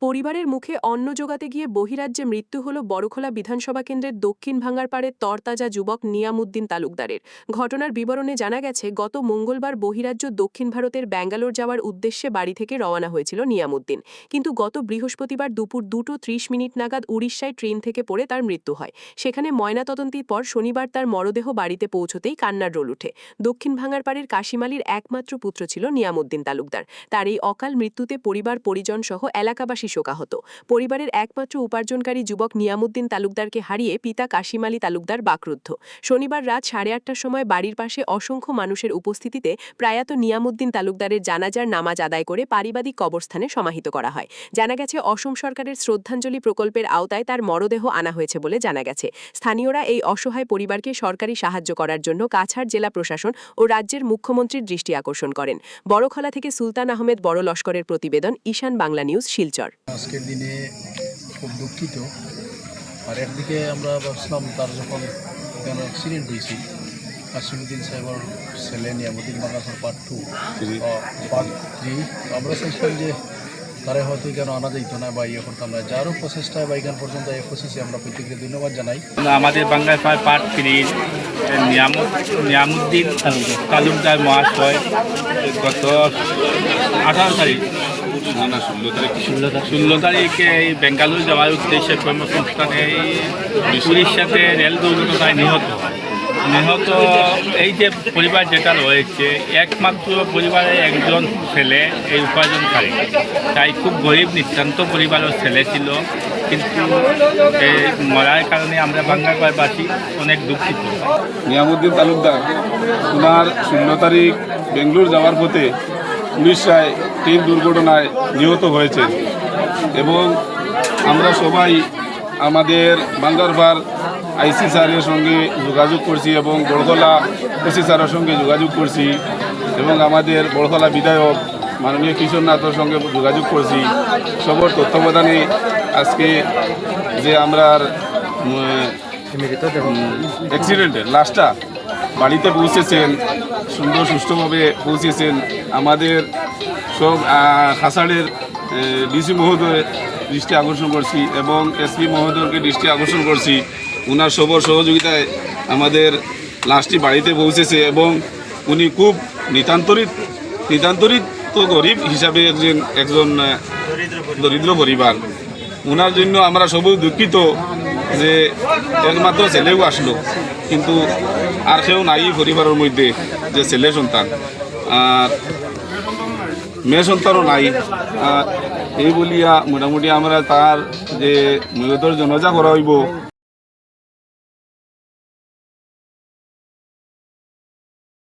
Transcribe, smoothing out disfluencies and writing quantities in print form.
পরিবারের মুখে অন্ন জোগাতে গিয়ে বহিরাজ্যে মৃত্যু হল বড়খোলা বিধানসভা কেন্দ্রের দক্ষিণ ভাঙ্গারপাড়ের তরতাজা যুবক নিয়ামুদ্দিন তালুকদারের। ঘটনার বিবরণে জানা গেছে, গত মঙ্গলবার বহিরাজ্য দক্ষিণ ভারতের ব্যাঙ্গালোর যাওয়ার উদ্দেশ্যে বাড়ি থেকে রওনা হয়েছিল নিয়ামুদ্দিন, কিন্তু গত বৃহস্পতিবার দুপুর 2:30 নাগাদ উড়িষ্যায় ট্রেন থেকে পড়ে তার মৃত্যু হয়। সেখানে ময়নাতদন্তের পর শনিবার তার মরদেহ বাড়িতে পৌঁছতেই কান্নার রোল ওঠে। দক্ষিণ ভাঙ্গারপাড়ের কাশিমালির একমাত্র পুত্র ছিল নিয়ামুদ্দিন তালুকদার। তার এই অকাল মৃত্যুতে পরিবার পরিজন সহ এলাকাবাসী শোকাহত। পরিবারের একমাত্র উপার্জনকারী যুবক নিয়ামুদ্দিন তালুকদারকে হারিয়ে পিতা কাশিমালি তালুকদার বাকরুদ্ধ। শনিবার রাত 8:30টার সময় বাড়ির পাশে অসংখ্য মানুষের উপস্থিতিতে প্রয়াত নিয়ামুদ্দিন তালুকদারের জানাজার নামাজ আদায় করে পারিবারিক কবরস্থানে সমাহিত করা হয়। জানা গেছে, অসম সরকারের শ্রদ্ধাঞ্জলি প্রকল্পের আওতায় তার মরদেহ আনা হয়েছে বলে জানা গেছে। স্থানীয়রা এই অসহায় পরিবারকে সরকারি সাহায্য করার জন্য কাছাড় জেলা প্রশাসন ও রাজ্যের মুখ্যমন্ত্রীর দৃষ্টি আকর্ষণ করেন। বড়খলা থেকে সুলতান আহমেদ বড় লস্করের প্রতিবেদন, ঈশান বাংলা নিউজ, শিলচর। আজকের দিনে খুব দুঃখিত। আর একদিকে আমরা ভাবছিলাম তার যখন কেন অ্যাক্সিডেন্ট হয়েছে, কাশিমুদ্দিন সাহেবের ছেলে নিয়ামুদ্দিন বাংলাদেশের পার্ট 3 আমরা চাইছিলাম যে তারা হয়তো কেন আনা যাইতো না বা ইয়ে করতাম না। যারও প্রচেষ্টায় বা এখান পর্যন্ত এই প্রসেসে আমরা প্রত্যেককে ধন্যবাদ জানাই। আমাদের বাংলার পার্ট 3 নিয়ামুদ্দিন তালুকদার মহাশয় গত 18 তারিখ 16 তারিখে এই বেঙ্গালুরু যাওয়ার উদ্দেশ্যে কর্মসংস্থানে উড়িষ্যাতে রেল দুর্ঘটনায় নিহত। এই যে পরিবার যেটা রয়েছে, একমাত্র পরিবারে একজন ছেলে এই উপার্জনকারী, তাই খুব গরিব নিতান্ত পরিবারের ছেলে ছিল, কিন্তু মরার কারণে আমরা বাংলাবাসী অনেক দুঃখিত। নিয়ামুদ্দিন তালুকদার ওনার 16 তারিখ বেঙ্গালুরু যাওয়ার পথে উড়িষ্যায় ট্রেন দুর্ঘটনায় নিহত হয়েছেন এবং আমরা সবাই আমাদের বাঙ্গারপাড় আইসি স্যারের সঙ্গে যোগাযোগ করছি এবং বড়খলা ওসি স্যারের সঙ্গে যোগাযোগ করছি এবং আমাদের বড়খলা বিধায়ক মাননীয় কিশোরনাথের সঙ্গে যোগাযোগ করছি। সবর তত্ত্বাবধানে আজকে যে আমরা অ্যাক্সিডেন্টের লাশটা বাড়িতে পৌঁছেছেন, সুন্দর সুষ্ঠুভাবে পৌঁছেছেন। আমাদের সব খাসাড়ের ডিসি মহোদয়ের দৃষ্টি আকর্ষণ করছি এবং এসপি মহোদয়কে দৃষ্টি আকর্ষণ করছি। ওনার সবর সহযোগিতায় আমাদের লাশটি বাড়িতে পৌঁছেছে এবং উনি খুব নিতান্তরিত গরিব হিসাবে একজন দরিদ্র পরিবার। ওনার জন্য আমরা সবই দুঃখিত যে একমাত্র ছেলেও আসলো, কিন্তু আর কেউ নাই পরিবারের মধ্যে যে ছেলে সন্তান, আর মেয়ে সন্তানও নাই। এই বলিয়া মোটামুটি আমরা তার যে মৃতর জনাজা করা হইব